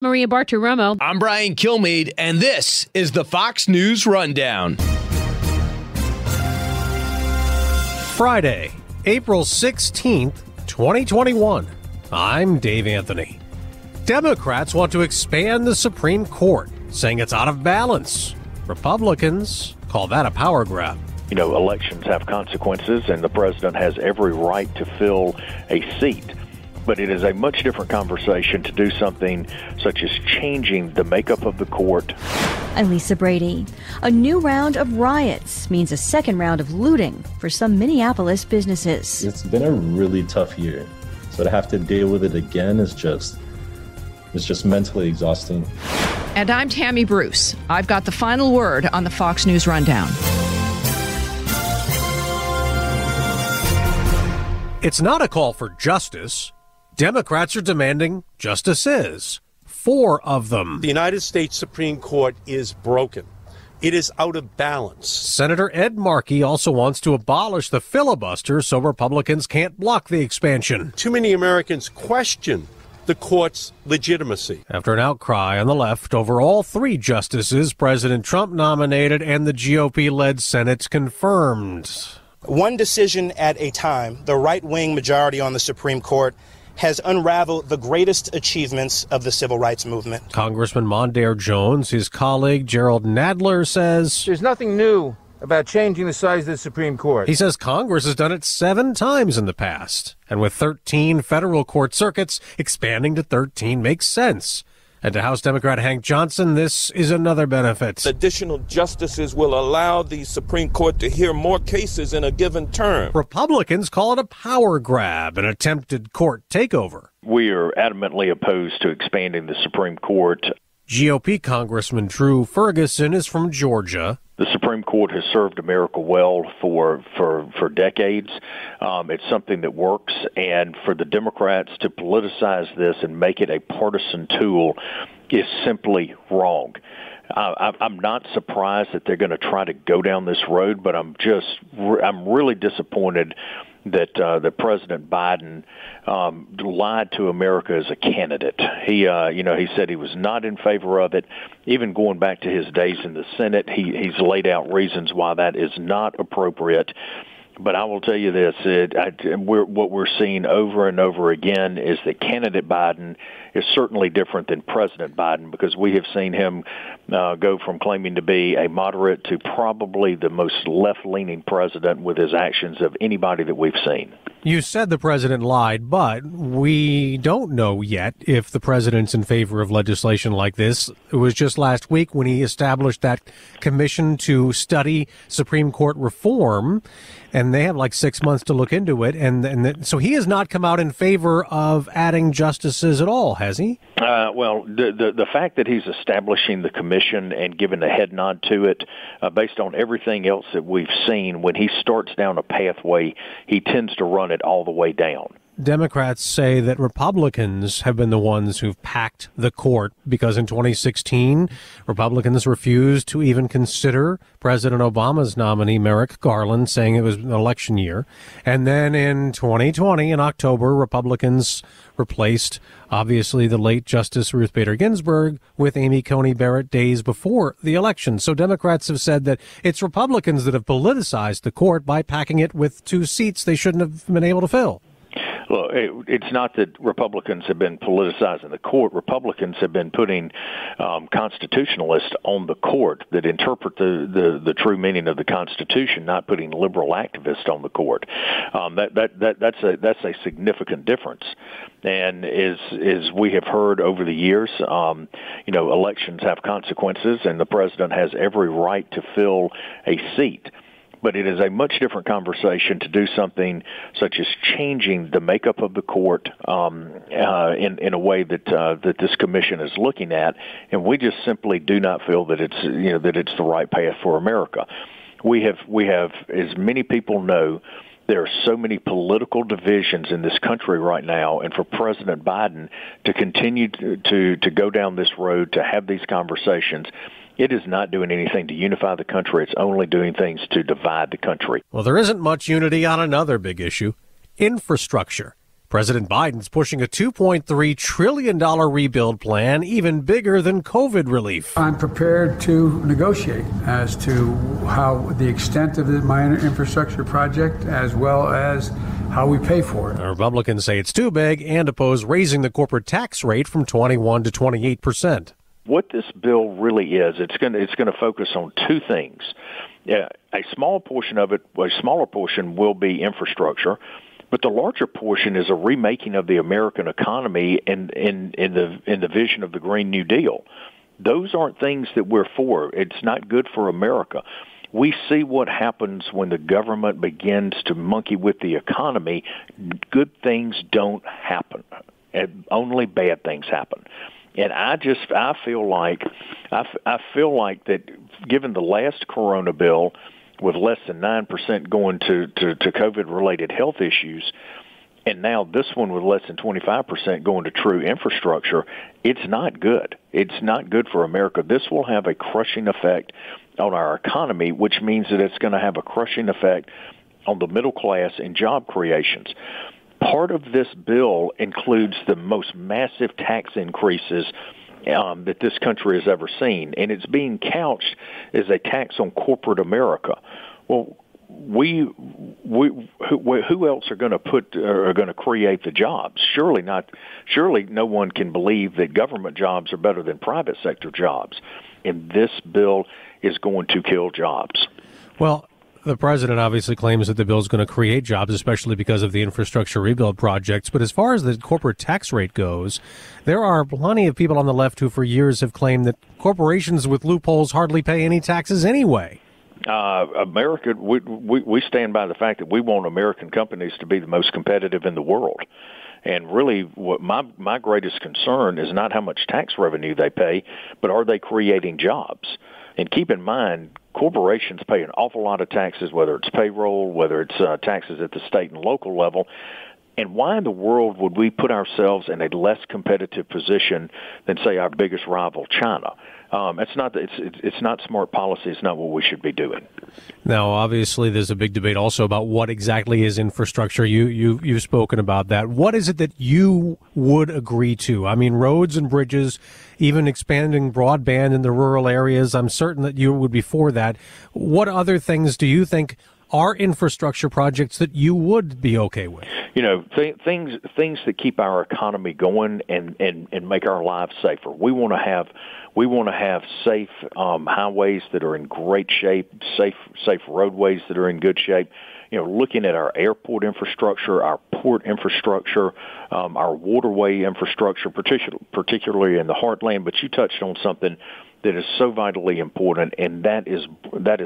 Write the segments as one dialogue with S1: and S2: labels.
S1: Maria Bartiromo.
S2: I'm Brian Kilmeade, and this is the Fox News Rundown.
S3: Friday, April 16th, 2021. I'm Dave Anthony. Democrats want to expand the Supreme Court, saying it's out of balance. Republicans call that a power grab.
S4: You know, elections have consequences, and the president has every right to fill a seat. But it is a much different conversation to do something such as changing the makeup of the court.
S5: I'm Lisa Brady. A new round of riots means a second round of looting for some Minneapolis businesses.
S6: It's been a really tough year. So to have to deal with it again is just mentally exhausting.
S7: And I'm Tammy Bruce. I've got the final word on the Fox News Rundown.
S3: It's not a call for justice. Democrats are demanding justices. 4 of them.
S8: The United States Supreme Court is broken. It is out of balance.
S3: Senator Ed Markey also wants to abolish the filibuster so Republicans can't block the expansion.
S8: Too many Americans question the court's legitimacy.
S3: After an outcry on the left over all 3 justices President Trump nominated and the GOP-led Senate confirmed.
S9: One decision at a time, the right-wing majority on the Supreme Court has unraveled the greatest achievements of the civil rights movement.
S3: Congressman Mondaire Jones, his colleague Gerald Nadler, says
S10: there's nothing new about changing the size of the Supreme Court.
S3: He says Congress has done it 7 times in the past. And with 13 federal court circuits, expanding to 13 makes sense. And to House Democrat Hank Johnson, this is another benefit.
S11: Additional justices will allow the Supreme Court to hear more cases in a given term.
S3: Republicans call it a power grab, an attempted court takeover.
S4: We are adamantly opposed to expanding the Supreme Court.
S3: GOP Congressman Drew Ferguson is from Georgia.
S4: The Supreme Court has served America well for decades. It's something that works, and for the Democrats to politicize this and make it a partisan tool is simply wrong. I'm not surprised that they're going to try to go down this road, but I'm really disappointed that President Biden lied to America as a candidate. He said he was not in favor of it. Even going back to his days in the Senate, he's laid out reasons why that is not appropriate. But I will tell you this, what we're seeing over and over again is that candidate Biden is certainly different than President Biden, because we have seen him go from claiming to be a moderate to probably the most left-leaning president with his actions of anybody that we've seen.
S3: You said the president lied, but we don't know yet if the president's in favor of legislation like this. It was just last week when he established that commission to study Supreme Court reform, and they have like 6 months to look into it. So he has not come out in favor of adding justices at all, has he?
S4: Well, the fact that he's establishing the commission and giving a head nod to it, based on everything else that we've seen, when he starts down a pathway, he tends to run it all the way down.
S3: Democrats say that Republicans have been the ones who've packed the court because in 2016, Republicans refused to even consider President Obama's nominee, Merrick Garland, saying it was an election year. And then in 2020, in October, Republicans replaced, obviously, the late Justice Ruth Bader Ginsburg with Amy Coney Barrett days before the election. So Democrats have said that it's Republicans that have politicized the court by packing it with 2 seats they shouldn't have been able to fill.
S4: Look, it's not that Republicans have been politicizing the court. Republicans have been putting constitutionalists on the court that interpret the true meaning of the Constitution, not putting liberal activists on the court. That's a significant difference. And as we have heard over the years, elections have consequences, and the president has every right to fill a seat. But it is a much different conversation to do something such as changing the makeup of the court in a way that this commission is looking at, and we just simply do not feel that it's the right path for America. We have, as many people know, there are so many political divisions in this country right now, and for President Biden to continue to go down this road, to have these conversations, it is not doing anything to unify the country. It's only doing things to divide the country.
S3: Well, there isn't much unity on another big issue, infrastructure. President Biden's pushing a $2.3 trillion rebuild plan, even bigger than COVID relief.
S1: I'm prepared to negotiate as to how the extent of my infrastructure project, as well as how we pay for it.
S3: Republicans say it's too big and oppose raising the corporate tax rate from 21 to 28%.
S4: What this bill really is, it's going to focus on two things. A small portion of it, a smaller portion will be infrastructure, but the larger portion is a remaking of the American economy in the vision of the Green New Deal. Those aren't things that we're for. It's not good for America. We see what happens when the government begins to monkey with the economy. Good things don't happen. Only bad things happen. And I feel like that given the last Corona bill with less than 9% going to COVID-related health issues, and now this one with less than 25% going to true infrastructure, it's not good. It's not good for America. This will have a crushing effect on our economy, which means that it's going to have a crushing effect on the middle class and job creations. Part of this bill includes the most massive tax increases that this country has ever seen, and it's being couched as a tax on corporate America. Well, who else are going to create the jobs? Surely not. Surely no one can believe that government jobs are better than private sector jobs, and this bill is going to kill jobs.
S3: Well, the president obviously claims that the bill is going to create jobs, especially because of the infrastructure rebuild projects. But as far as the corporate tax rate goes, there are plenty of people on the left who for years have claimed that corporations with loopholes hardly pay any taxes anyway.
S4: America, we stand by the fact that we want American companies to be the most competitive in the world. And really, what my greatest concern is not how much tax revenue they pay, but are they creating jobs? And keep in mind, corporations pay an awful lot of taxes, whether it's payroll, whether it's taxes at the state and local level. And why in the world would we put ourselves in a less competitive position than, say, our biggest rival, China? It's not smart policy. It's not what we should be doing.
S3: Now, obviously, there's a big debate also about what exactly is infrastructure. You've spoken about that. What is it that you would agree to? I mean, roads and bridges, even expanding broadband in the rural areas. I'm certain that you would be for that. What other things do you think are infrastructure projects that you would be okay with?
S4: You know, things that keep our economy going and make our lives safer. We want to have safe highways that are in great shape, safe roadways that are in good shape. You know, looking at our airport infrastructure, our port infrastructure, our waterway infrastructure, particularly in the heartland. But you touched on something that is so vitally important, and that is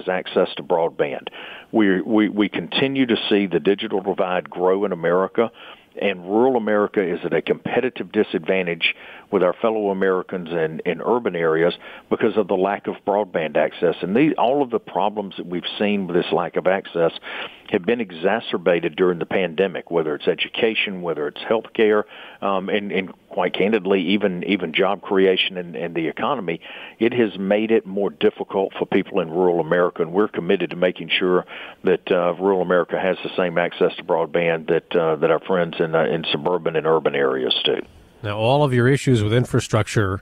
S4: access to broadband. We continue to see the digital divide grow in America, and rural America is at a competitive disadvantage with our fellow Americans in urban areas because of the lack of broadband access. And all of the problems that we've seen with this lack of access have been exacerbated during the pandemic, whether it's education, whether it's health care, and quite candidly, even job creation and the economy. It has made it more difficult for people in rural America, and we're committed to making sure that rural America has the same access to broadband that our friends in suburban and urban areas do.
S3: Now, all of your issues with infrastructure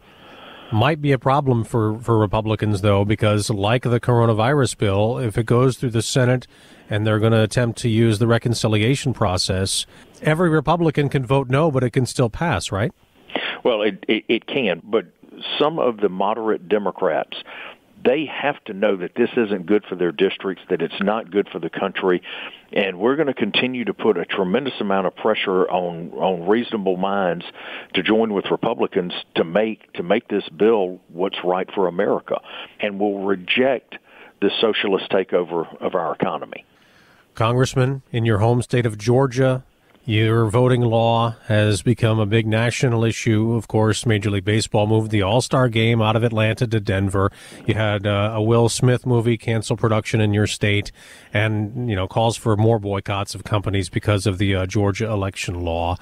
S3: might be a problem for Republicans, though, because like the coronavirus bill, if it goes through the Senate and they're going to attempt to use the reconciliation process, every Republican can vote no, but it can still pass, right?
S4: Well, it can, but some of the moderate Democrats, they have to know that this isn't good for their districts, that it's not good for the country, and we're going to continue to put a tremendous amount of pressure on reasonable minds to join with Republicans to make this bill what's right for America, and we'll reject the socialist takeover of our economy.
S3: Congressman, in your home state of Georgia, your voting law has become a big national issue. Of course, Major League Baseball moved the All-Star game out of Atlanta to Denver. You had a Will Smith movie cancel production in your state, and calls for more boycotts of companies because of the Georgia election law.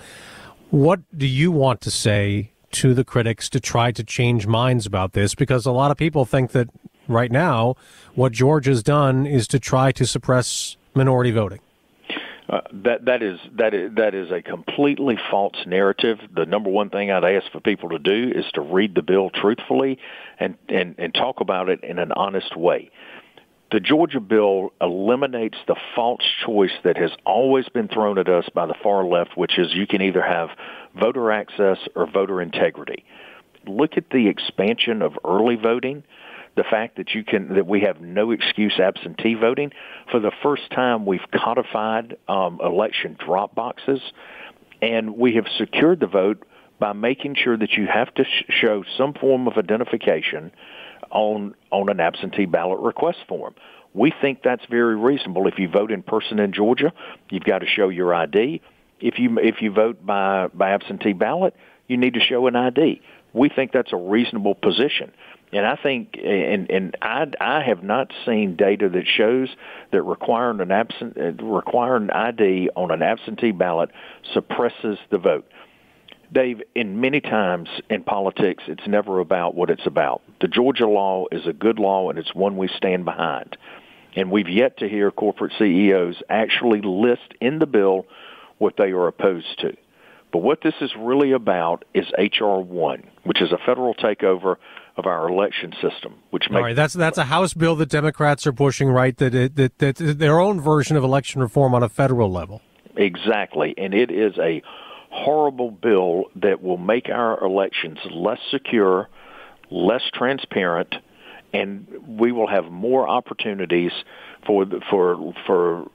S3: What do you want to say to the critics to try to change minds about this? Because a lot of people think that right now what Georgia's done is to try to suppress minority voting.
S4: That is a completely false narrative. The number one thing I'd ask for people to do is to read the bill truthfully and talk about it in an honest way. The Georgia bill eliminates the false choice that has always been thrown at us by the far left, which is you can either have voter access or voter integrity. Look at the expansion of early voting. The fact that we have no excuse absentee voting. For the first time, we've codified election drop boxes, and we have secured the vote by making sure that you have to show some form of identification on an absentee ballot request form. We think that's very reasonable. If you vote in person in Georgia, you've got to show your ID. If you vote by absentee ballot, you need to show an ID. We think that's a reasonable position. And I think, and I have not seen data that shows that requiring an ID on an absentee ballot suppresses the vote. Dave, in many times in politics, it's never about what it's about. The Georgia law is a good law, and it's one we stand behind. And we've yet to hear corporate CEOs actually list in the bill what they are opposed to. But what this is really about is H.R. 1, which is a federal takeover of our election system. Which makes
S3: that's a House bill that Democrats are pushing, right? That their own version of election reform on a federal level.
S4: Exactly, and it is a horrible bill that will make our elections less secure, less transparent, and we will have more opportunities for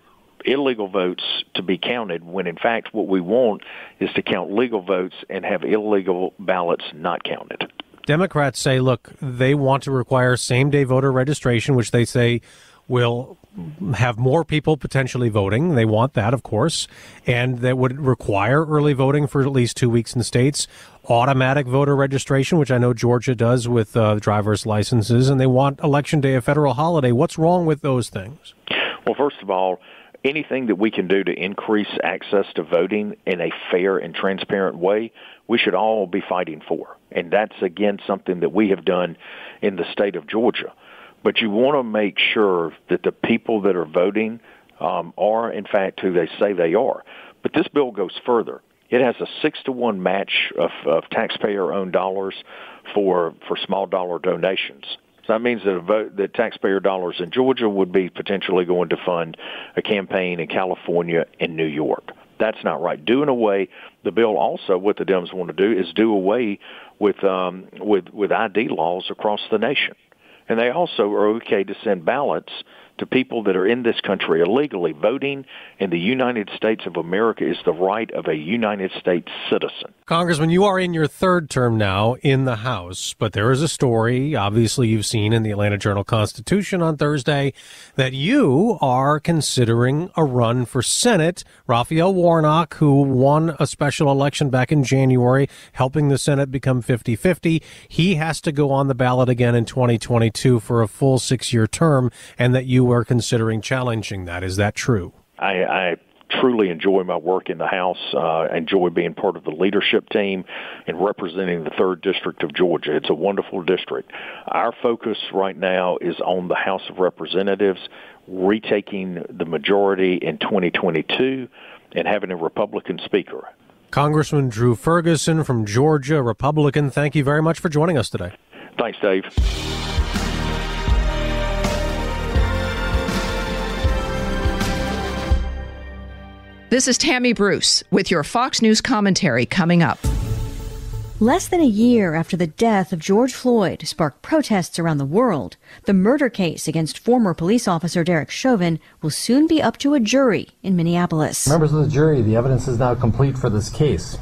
S4: illegal votes to be counted when, in fact, what we want is to count legal votes and have illegal ballots not counted.
S3: Democrats say, look, they want to require same-day voter registration, which they say will have more people potentially voting. They want that, of course, and that would require early voting for at least 2 weeks in states, automatic voter registration, which I know Georgia does with driver's licenses, and they want Election Day a federal holiday. What's wrong with those things?
S4: Well, first of all, anything that we can do to increase access to voting in a fair and transparent way, we should all be fighting for. And that's, again, something that we have done in the state of Georgia. But you want to make sure that the people that are voting are, in fact, who they say they are. But this bill goes further. It has a 6-to-1 match of taxpayer-owned dollars for small dollar donations. So that means that taxpayer dollars in Georgia would be potentially going to fund a campaign in California and New York. That's not right. The bill also, what the Dems want to do is do away with ID laws across the nation. And they also are okay to send ballots to people that are in this country illegally. Voting in the United States of America is the right of a United States citizen.
S3: Congressman, you are in your third term now in the House, but there is a story, obviously you've seen in the Atlanta Journal-Constitution on Thursday, that you are considering a run for Senate. Raphael Warnock, who won a special election back in January, helping the Senate become 50-50, he has to go on the ballot again in 2022 for a full 6-year term, and that you are considering challenging that. Is that true?
S4: I truly enjoy my work in the House. I enjoy being part of the leadership team and representing the 3rd District of Georgia. It's a wonderful district. Our focus right now is on the House of Representatives, retaking the majority in 2022 and having a Republican speaker.
S3: Congressman Drew Ferguson from Georgia, Republican, thank you very much for joining us today.
S4: Thanks, Dave.
S7: This is Tammy Bruce with your Fox News commentary coming up.
S5: Less than a year after the death of George Floyd sparked protests around the world, the murder case against former police officer Derek Chauvin will soon be up to a jury in Minneapolis.
S12: Members of the jury, the evidence is now complete for this case.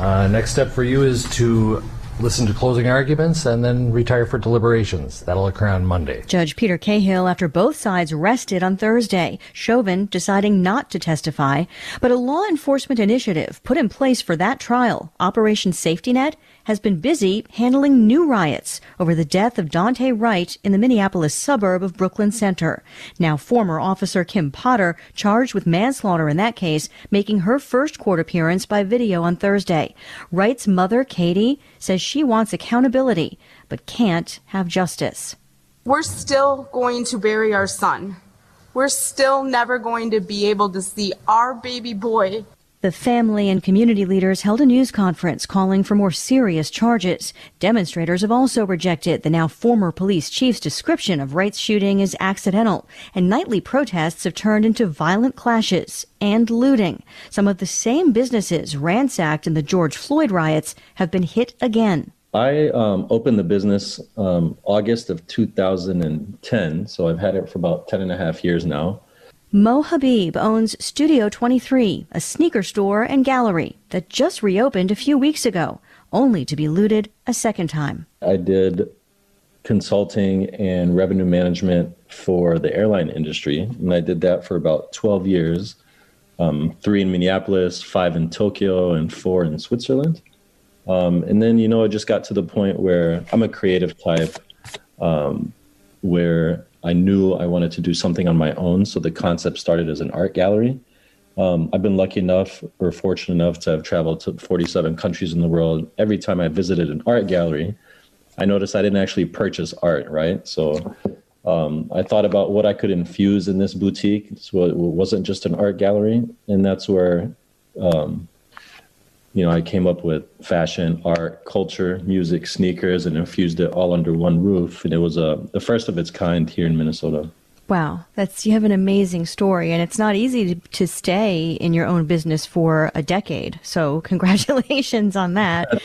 S12: Next step for you is to listen to closing arguments and then retire for deliberations. That'll occur on Monday.
S5: Judge Peter Cahill, after both sides rested on Thursday, Chauvin deciding not to testify. But a law enforcement initiative put in place for that trial, Operation Safety Net, has been busy handling new riots over the death of Daunte Wright in the Minneapolis suburb of Brooklyn Center. Now former Officer Kim Potter, charged with manslaughter in that case, making her first court appearance by video on Thursday. Wright's mother, Katie, says she wants accountability, but can't have justice.
S13: We're still going to bury our son. we're still never going to be able to see our baby boy.
S5: The family and community leaders held a news conference calling for more serious charges. Demonstrators have also rejected the now former police chief's description of Wright's shooting as accidental, and nightly protests have turned into violent clashes and looting. Some of the same businesses ransacked in the George Floyd riots have been hit again.
S6: I opened the business August of 2010, so I've had it for about 10 and a half years now.
S5: Mo Habib owns Studio 23, a sneaker store and gallery that just reopened a few weeks ago, only to be looted a second time.
S6: I did consulting and revenue management for the airline industry, and I did that for about 12 years, 3 in Minneapolis, 5 in Tokyo, and 4 in Switzerland. And then, it just got to the point where I'm a creative type, where I knew I wanted to do something on my own. So the concept started as an art gallery. I've been lucky enough or fortunate enough to have traveled to 47 countries in the world. Every time I visited an art gallery, I noticed I didn't actually purchase art, right? So I thought about what I could infuse in this boutique. So it wasn't just an art gallery. And that's where, I came up with fashion, art, culture, music, sneakers, and infused it all under one roof. And it was the first of its kind here in Minnesota.
S5: Wow, you have an amazing story, and it's not easy to stay in your own business for a decade. So congratulations on that.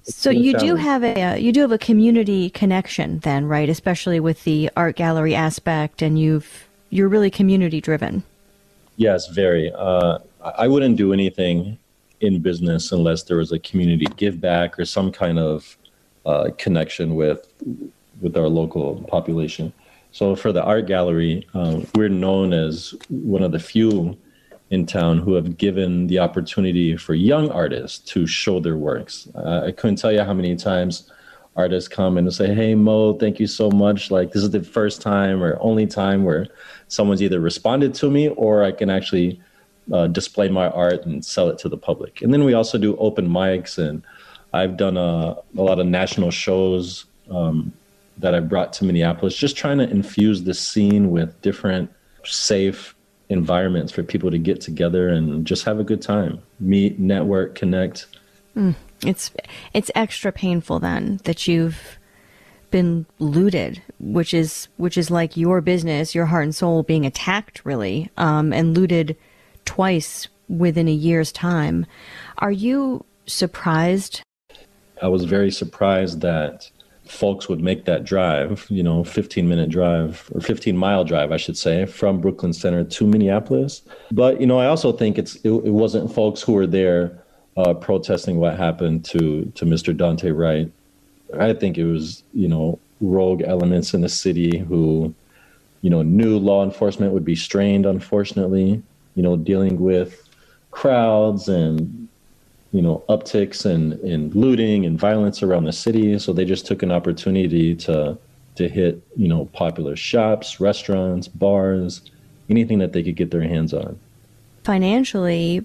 S5: So you do have a community connection then, right? Especially with the art gallery aspect, and you're really community driven. Yes,
S6: very. I wouldn't do anything in business unless there was a community give back or some kind of connection with our local population. So for the art gallery, we're known as one of the few in town who have given the opportunity for young artists to show their works. I couldn't tell you how many times artists come and say, "Hey, Mo, thank you so much. Like, this is the first time or only time where someone's either responded to me or I can actually display my art and sell it to the public." And then we also do open mics, and I've done a lot of national shows that I've brought to Minneapolis, just trying to infuse the scene with different safe environments for people to get together and just have a good time, meet, network, connect.
S5: It's extra painful then that you've been looted, which is like your business, your heart and soul being attacked really, and looted twice within a year's time. Are you surprised?
S6: I was very surprised that folks would make that drive, 15-minute drive or 15-mile drive, I should say, from Brooklyn Center to Minneapolis. But, I also think it wasn't folks who were there protesting what happened to Mr. Daunte Wright. I think it was, rogue elements in the city who, knew law enforcement would be strained, unfortunately, dealing with crowds and, upticks and looting and violence around the city. So they just took an opportunity to hit, popular shops, restaurants, bars, anything that they could get their hands on.
S5: Financially,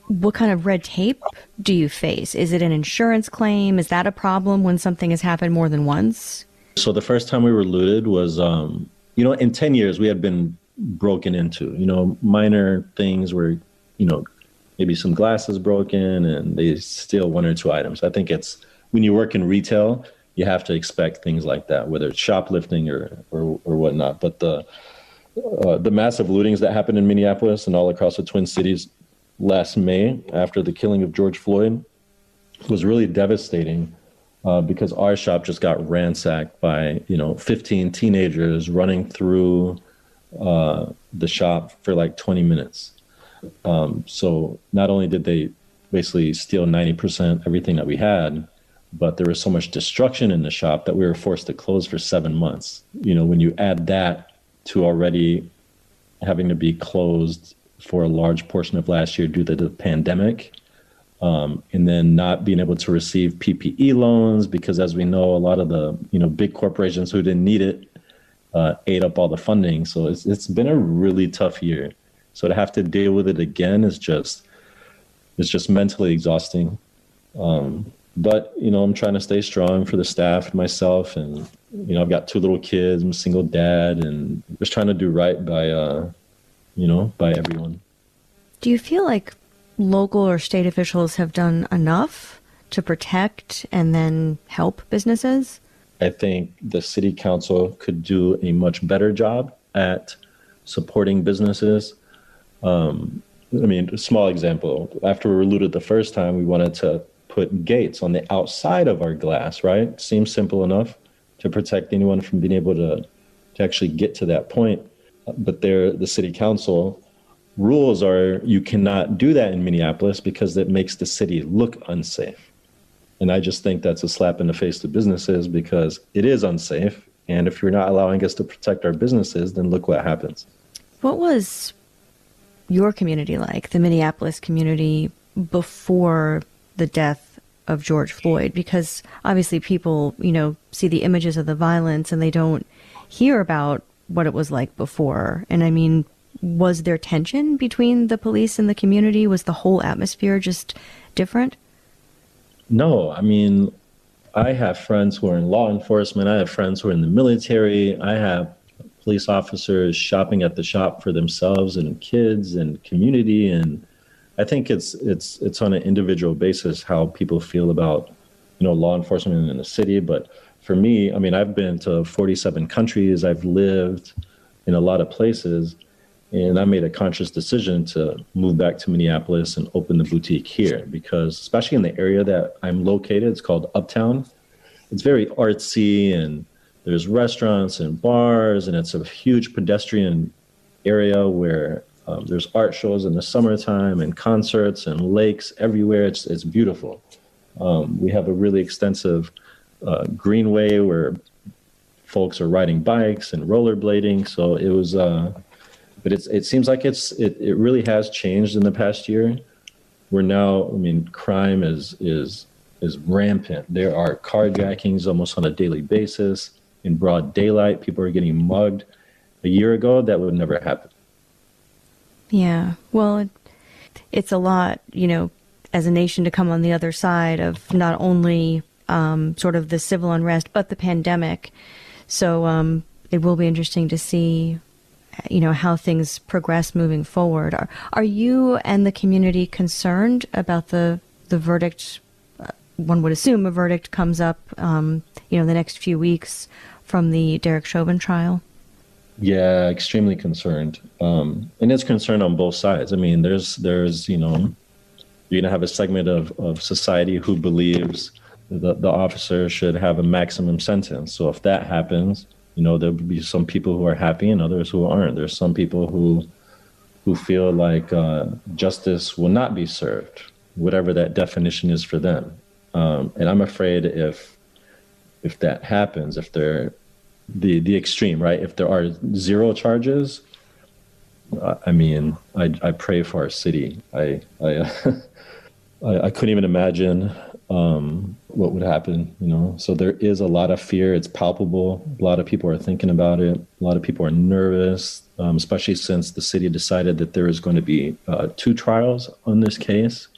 S5: what kind of red tape do you face? Is it an insurance claim? Is that a problem when something has happened more than once?
S6: So the first time we were looted was, in 10 years, we had been broken into, minor things where, maybe some glasses broken and they steal 1 or 2 items. I think it's when you work in retail, you have to expect things like that, whether it's shoplifting or whatnot. But the massive lootings that happened in Minneapolis and all across the Twin Cities last May after the killing of George Floyd was really devastating because our shop just got ransacked by, 15 teenagers running through the shop for like 20 minutes. So not only did they basically steal 90% everything that we had, but there was so much destruction in the shop that we were forced to close for 7 months. When you add that to already having to be closed for a large portion of last year due to the pandemic, and then not being able to receive PPE loans because, as we know, a lot of the big corporations who didn't need it ate up all the funding. So it's been a really tough year. So to have to deal with it again is just mentally exhausting. But, I'm trying to stay strong for the staff and myself. And, I've got 2 little kids. I'm a single dad and just trying to do right by, by everyone.
S5: Do you feel like local or state officials have done enough to protect and then help businesses?
S6: I think the city council could do a much better job at supporting businesses. A small example. After we were looted the first time, we wanted to put gates on the outside of our glass, right? Seems simple enough to protect anyone from being able to actually get to that point. But the city council rules are you cannot do that in Minneapolis because it makes the city look unsafe. And I just think that's a slap in the face to businesses because it is unsafe. And if you're not allowing us to protect our businesses, then look what happens.
S5: What was your community like, the Minneapolis community, before the death of George Floyd? Because obviously people, see the images of the violence and they don't hear about what it was like before. And was there tension between the police and the community? Was the whole atmosphere just different?
S6: No, I have friends who are in law enforcement. I have friends who are in the military. I have police officers shopping at the shop for themselves and kids and community. And I think it's on an individual basis how people feel about, law enforcement in the city. But for me, I've been to 47 countries. I've lived in a lot of places. And I made a conscious decision to move back to Minneapolis and open the boutique here because especially in the area that I'm located, it's called Uptown. It's very artsy and there's restaurants and bars and it's a huge pedestrian area where there's art shows in the summertime and concerts and lakes everywhere. It's beautiful. We have a really extensive greenway where folks are riding bikes and rollerblading. So it was... But it seems like it really has changed in the past year. We're now, crime is rampant. There are carjackings almost on a daily basis in broad daylight. People are getting mugged. A year ago, that would never happen.
S5: Yeah, well, it's a lot, as a nation to come on the other side of not only sort of the civil unrest, but the pandemic. So it will be interesting to see how things progress moving forward. Are you and the community concerned about the verdict? One would assume a verdict comes up, the next few weeks from the Derek Chauvin trial.
S6: Yeah, extremely concerned. And it's concerned on both sides. There's you're going to have a segment of society who believes the officer should have a maximum sentence. So if that happens, there'll be some people who are happy and others who aren't. There's some people who feel like justice will not be served, whatever that definition is for them. And I'm afraid if that happens, if they're the extreme, right? If there are 0 charges, I pray for our city. I couldn't even imagine what would happen, So there is a lot of fear. It's palpable. A lot of people are thinking about it. A lot of people are nervous, especially since the city decided that there is going to be 2 trials on this case.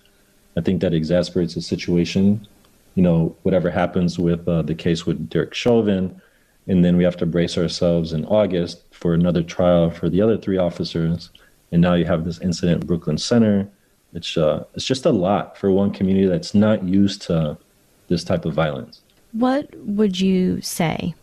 S6: I think that exasperates the situation. Whatever happens with the case with Derek Chauvin, and then we have to brace ourselves in August for another trial for the other 3 officers. And now you have this incident in Brooklyn Center. It's just a lot for one community that's not used to this type of violence.
S5: What would you say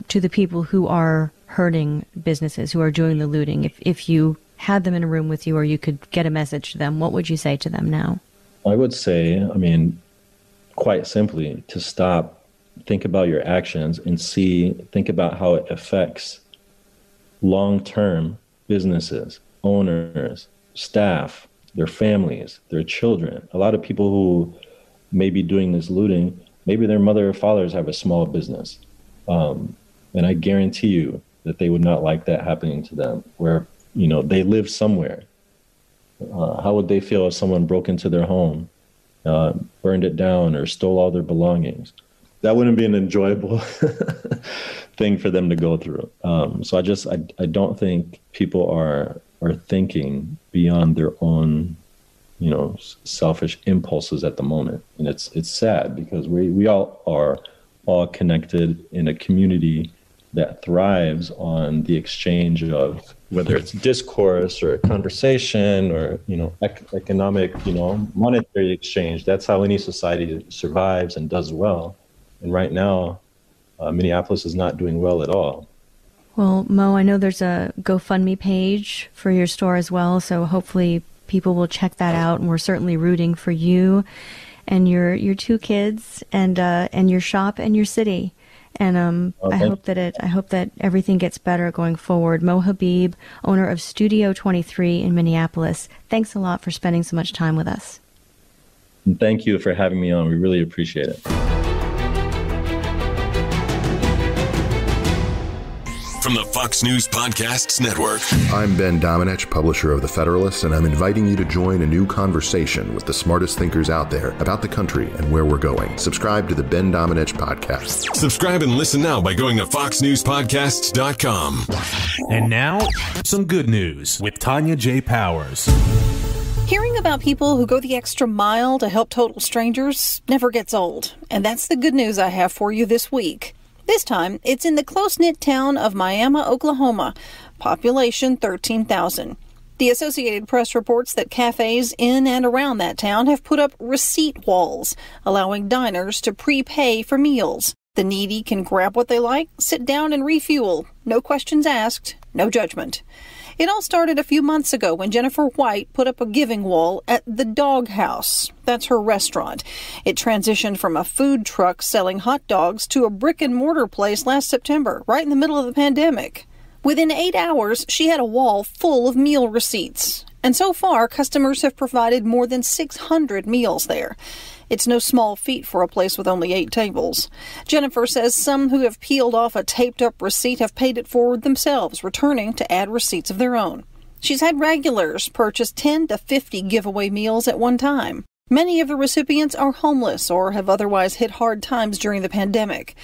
S5: to the people who are hurting businesses, who are doing the looting? If you had them in a room with you or you could get a message to them, what would you say to them now?
S6: I would say, quite simply, to stop, think about your actions and think about how it affects long-term businesses, owners, staff, their families, their children. A lot of people who may be doing this looting, maybe their mother or fathers have a small business. And I guarantee you that they would not like that happening to them, where, they live somewhere. How would they feel if someone broke into their home, burned it down, or stole all their belongings? That wouldn't be an enjoyable thing for them to go through. So I don't think people are thinking beyond their own selfish impulses at the moment. And it's sad because we all are all connected in a community that thrives on the exchange of whether it's discourse or conversation or, economic, monetary exchange. That's how any society survives and does well. And right now, Minneapolis is not doing well at all.
S5: Well, Mo, I know there's a GoFundMe page for your store as well, so hopefully people will check that out, and we're certainly rooting for you and your two kids and your shop and your city. And I hope that everything gets better going forward. Mo Habib, owner of Studio 23 in Minneapolis, thanks a lot for spending so much time with us.
S6: And thank you for having me on. We really appreciate it.
S14: From the Fox News Podcasts Network.
S15: I'm Ben Domenech, publisher of The Federalist, and I'm inviting you to join a new conversation with the smartest thinkers out there about the country and where we're going. Subscribe to the Ben Domenech Podcast.
S14: Subscribe and listen now by going to foxnewspodcasts.com.
S16: And now, some good news with Tonya J. Powers.
S17: Hearing about people who go the extra mile to help total strangers never gets old. And that's the good news I have for you this week. This time, it's in the close-knit town of Miami, Oklahoma, population 13,000. The Associated Press reports that cafes in and around that town have put up receipt walls, allowing diners to prepay for meals. The needy can grab what they like, sit down and refuel. No questions asked, no judgment. It all started a few months ago when Jennifer White put up a giving wall at the Dog House. That's her restaurant. It transitioned from a food truck selling hot dogs to a brick-and-mortar place last September, right in the middle of the pandemic. Within 8 hours, she had a wall full of meal receipts. And so far, customers have provided more than 600 meals there. It's no small feat for a place with only 8 tables. Jennifer says some who have peeled off a taped-up receipt have paid it forward themselves, returning to add receipts of their own. She's had regulars purchase 10 to 50 giveaway meals at one time. Many of the recipients are homeless or have otherwise hit hard times during the pandemic.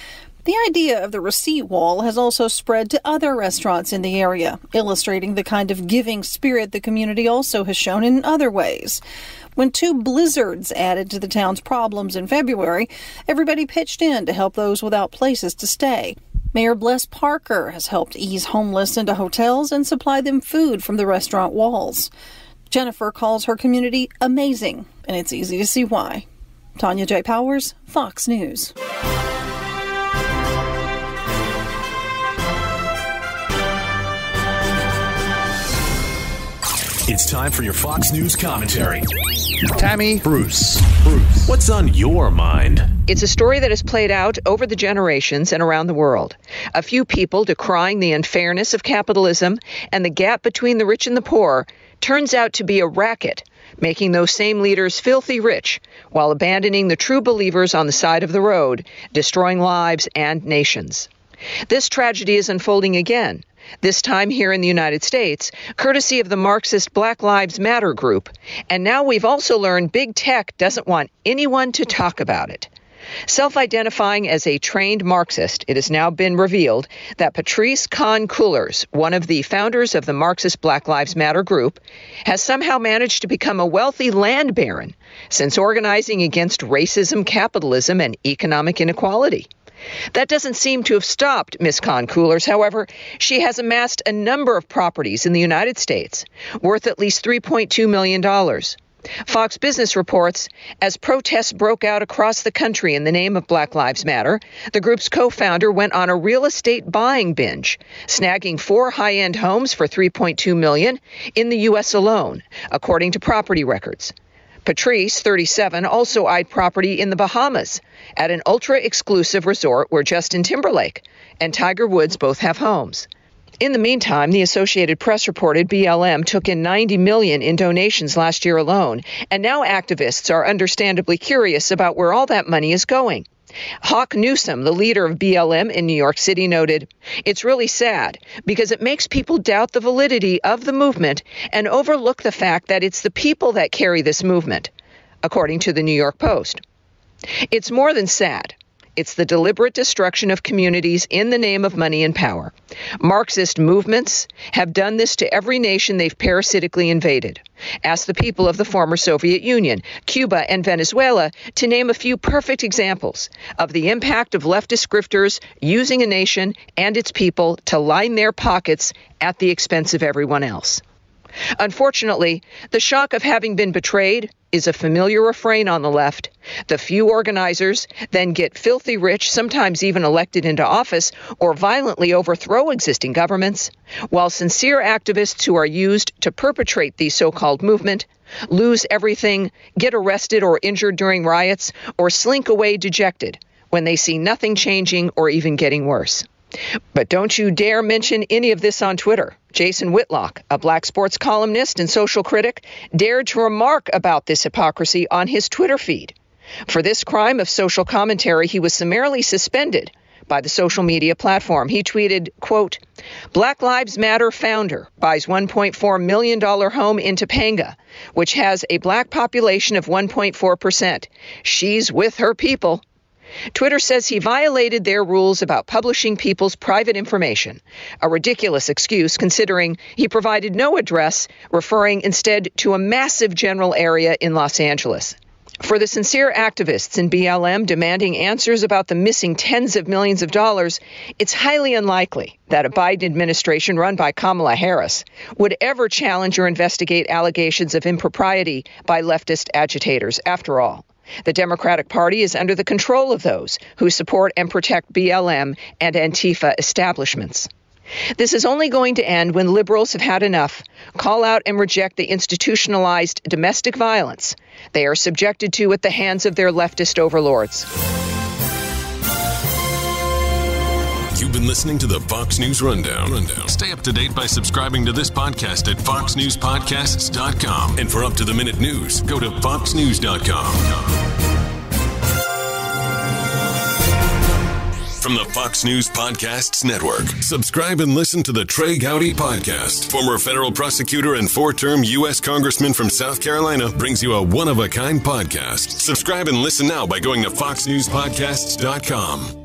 S17: The idea of the receipt wall has also spread to other restaurants in the area, illustrating the kind of giving spirit the community also has shown in other ways. When 2 blizzards added to the town's problems in February, everybody pitched in to help those without places to stay. Mayor Bless Parker has helped ease homeless into hotels and supply them food from the restaurant walls. Jennifer calls her community amazing, and it's easy to see why. Tonya J. Powers, Fox News.
S16: It's time for your Fox News commentary.
S2: Tammy
S16: Bruce, what's on your mind?
S7: It's a story that has played out over the generations and around the world. A few people decrying the unfairness of capitalism and the gap between the rich and the poor turns out to be a racket, making those same leaders filthy rich while abandoning the true believers on the side of the road, destroying lives and nations. This tragedy is unfolding again, this time here in the United States, courtesy of the Marxist Black Lives Matter group. And now we've also learned big tech doesn't want anyone to talk about it. Self-identifying as a trained Marxist, it has now been revealed that Patrisse Khan-Cullors, one of the founders of the Marxist Black Lives Matter group, has somehow managed to become a wealthy land baron since organizing against racism, capitalism, and economic inequality. That doesn't seem to have stopped Ms. Khan-Cullors. However, she has amassed a number of properties in the United States worth at least $3.2 million. Fox Business reports, as protests broke out across the country in the name of Black Lives Matter, the group's co-founder went on a real estate buying binge, snagging 4 high-end homes for $3.2 million in the U.S. alone, according to property records. Patrisse, 37, also eyed property in the Bahamas at an ultra-exclusive resort where Justin Timberlake and Tiger Woods both have homes. In the meantime, the Associated Press reported BLM took in $90 million in donations last year alone, and now activists are understandably curious about where all that money is going. Hawk Newsom, the leader of BLM in New York City, noted, "It's really sad because it makes people doubt the validity of the movement and overlook the fact that it's the people that carry this movement," according to the New York Post. It's more than sad. It's the deliberate destruction of communities in the name of money and power. Marxist movements have done this to every nation they've parasitically invaded. Ask the people of the former Soviet Union, Cuba, and Venezuela to name a few perfect examples of the impact of leftist grifters using a nation and its people to line their pockets at the expense of everyone else. Unfortunately, the shock of having been betrayed is a familiar refrain on the left. The few organizers then get filthy rich, sometimes even elected into office, or violently overthrow existing governments, while sincere activists who are used to perpetrate the so-called movement lose everything, get arrested or injured during riots, or slink away dejected when they see nothing changing or even getting worse. But don't you dare mention any of this on Twitter. Jason Whitlock, a black sports columnist and social critic, dared to remark about this hypocrisy on his Twitter feed. For this crime of social commentary, he was summarily suspended by the social media platform. He tweeted, quote, "Black Lives Matter founder buys $1.4 million home in Topanga, which has a black population of 1.4%. She's with her people." Twitter says he violated their rules about publishing people's private information, a ridiculous excuse considering he provided no address, referring instead to a massive general area in Los Angeles. For the sincere activists in BLM demanding answers about the missing tens of millions of dollars, it's highly unlikely that a Biden administration run by Kamala Harris would ever challenge or investigate allegations of impropriety by leftist agitators. After all, the Democratic Party is under the control of those who support and protect BLM and Antifa establishments. This is only going to end when liberals have had enough, call out and reject the institutionalized domestic violence they are subjected to at the hands of their leftist overlords.
S14: You've been listening to the Fox News Rundown. Stay up to date by subscribing to this podcast at foxnewspodcasts.com. And for up-to-the-minute news, go to foxnews.com. From the Fox News Podcasts Network, subscribe and listen to the Trey Gowdy Podcast. Former federal prosecutor and four-term U.S. Congressman from South Carolina brings you a one-of-a-kind podcast. Subscribe and listen now by going to foxnewspodcasts.com.